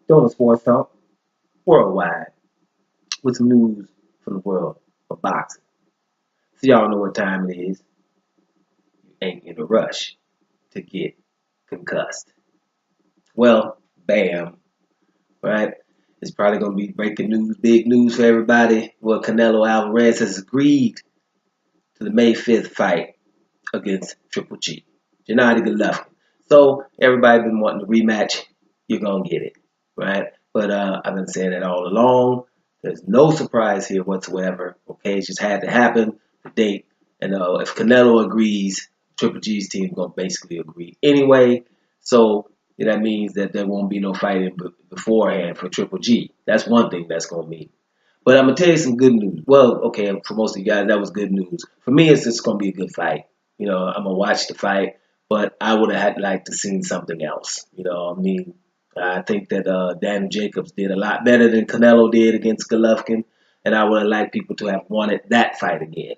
Doing sports talk worldwide with some news from the world of boxing. So y'all know what time it is. You ain't in a rush to get concussed. Well, bam, right? It's probably gonna be breaking news, big news for everybody. Well, Canelo Alvarez has agreed to the May 5th fight against Triple G, Gennady Golovkin. So everybody been wanting to rematch. You're gonna get it, right? But I've been saying it all along. There's no surprise here whatsoever. Okay, it just had to happen. The date, and if Canelo agrees, Triple G's team gonna basically agree anyway. So that means that there won't be no fighting beforehand for Triple G. That's one thing that's gonna mean. But I'm gonna tell you some good news. Well, okay, for most of you guys, that was good news. For me, it's just gonna be a good fight. I'm gonna watch the fight, but I would have had liked to seen something else. I think that Daniel Jacobs did a lot better than Canelo did against Golovkin, and I would have liked people to have wanted that fight again.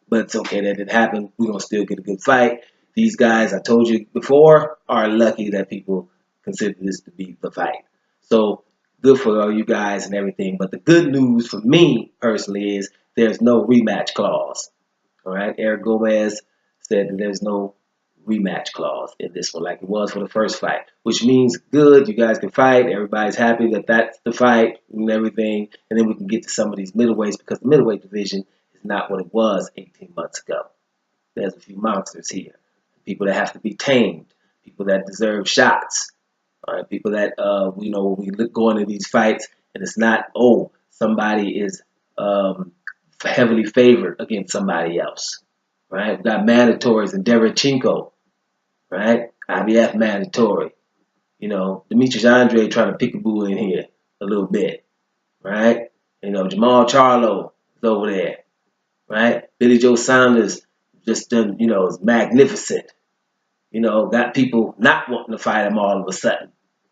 But it's okay that it happened. We're gonna still get a good fight. These guys, I told you before, are lucky that people consider this to be the fight. So good for all you guys and everything. But the good news for me personally is there's no rematch clause. All right, Eric Gomez said that there's no rematch clause in this one, like it was for the first fight, which means good. You guys can fight. Everybody's happy that that's the fight and everything, and then we can get to some of these middleweights because the middleweight division is not what it was 18 months ago. There's a few monsters here, people that have to be tamed, people that deserve shots. All right, people that when we look going into these fights, and it's not somebody is heavily favored against somebody else. Right, we got mandatories and Derevchenko, right? IBF mandatory. Demetrius Andre trying to peekaboo in here a little bit, right? Jamal Charlo is over there, right? Billy Joe Saunders just done, is magnificent. Got people not wanting to fight him all of a sudden,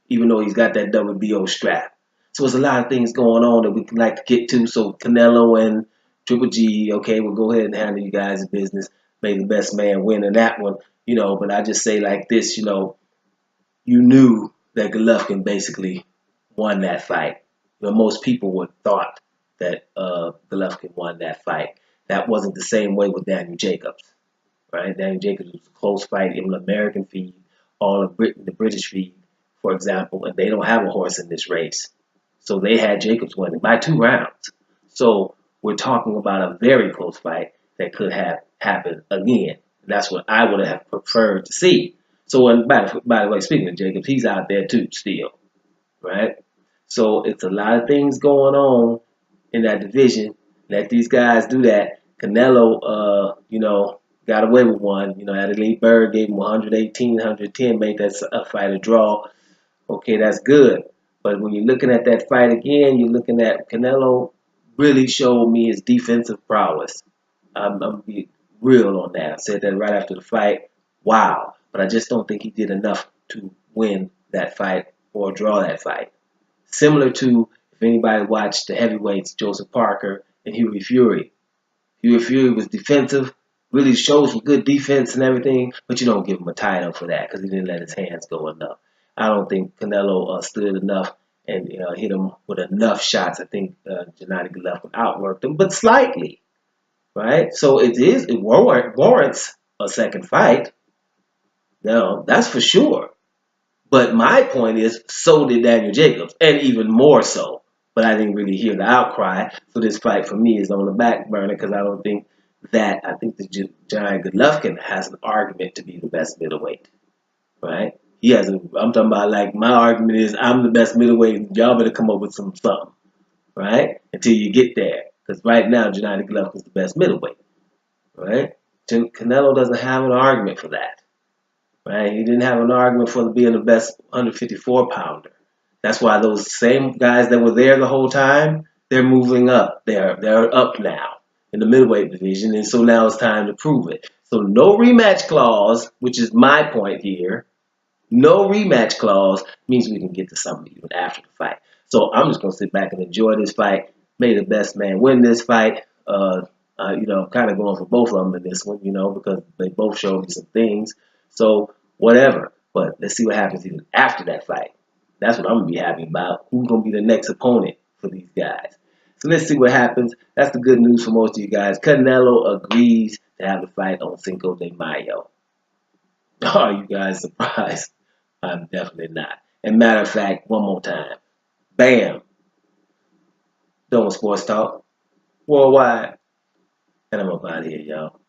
even though he's got that WBO strap. So there's a lot of things going on that we can like to get to. So Canelo and Triple G, okay, we'll go ahead and handle you guys' business. May the best man win in that one, But I just say like this, you knew that Golovkin basically won that fight. Most people would have thought that Golovkin won that fight. That wasn't the same way with Daniel Jacobs, right? Daniel Jacobs was a close fight. It was American feed, all of Britain, the British feed, for example, and they don't have a horse in this race. So they had Jacobs winning by 2 rounds. So we're talking about a very close fight that could have happened again. That's what I would have preferred to see. So, and by the way, speaking of Jacobs, he's out there too still, right? So it's a lot of things going on in that division. Let these guys do that. Canelo, got away with one. Adelaide Bird gave him 118, 110, made that a fight a draw. Okay, that's good. But when you're looking at that fight again, you're looking at Canelo really showed me his defensive prowess. I'm going to be real on that. I said that right after the fight. Wow. But I just don't think he did enough to win that fight or draw that fight. Similar to, if anybody watched the heavyweights, Joseph Parker and Hughie Fury. Hughie Fury was defensive, really showed some good defense and everything, but you don't give him a title for that because he didn't let his hands go enough. I don't think Canelo stood enough and hit him with enough shots. I think Gennady Golovkin outworked him, but slightly, right? So it warrants a second fight. No, that's for sure. But my point is, so did Daniel Jacobs, and even more so. But I didn't really hear the outcry. So this fight for me is on the back burner because I don't think that. I think that Giant Golovkin has an argument to be the best middleweight, right? He has. I'm talking about like my argument is I'm the best middleweight. Y'all better come up with something, right? Until you get there, because right now Gennady Golovkin is the best middleweight, right? Canelo doesn't have an argument for that. Right? He didn't have an argument for being the best 154 pounder. That's why those same guys that were there the whole time, they're moving up. They're up now in the middleweight division, and so now it's time to prove it. So no rematch clause, which is my point here. No rematch clause means we can get to something even after the fight. So I'm just gonna sit back and enjoy this fight. May the best man win this fight. Kind of going for both of them in this one, because they both showed me some things. So whatever. But let's see what happens even after that fight. That's what I'm going to be happy about. Who's going to be the next opponent for these guys? So let's see what happens. That's the good news for most of you guys. Canelo agrees to have the fight on Cinco de Mayo. Are you guys surprised? I'm definitely not. And matter of fact, one more time. Bam! Doing sports talk worldwide. And I'm up out of here, y'all.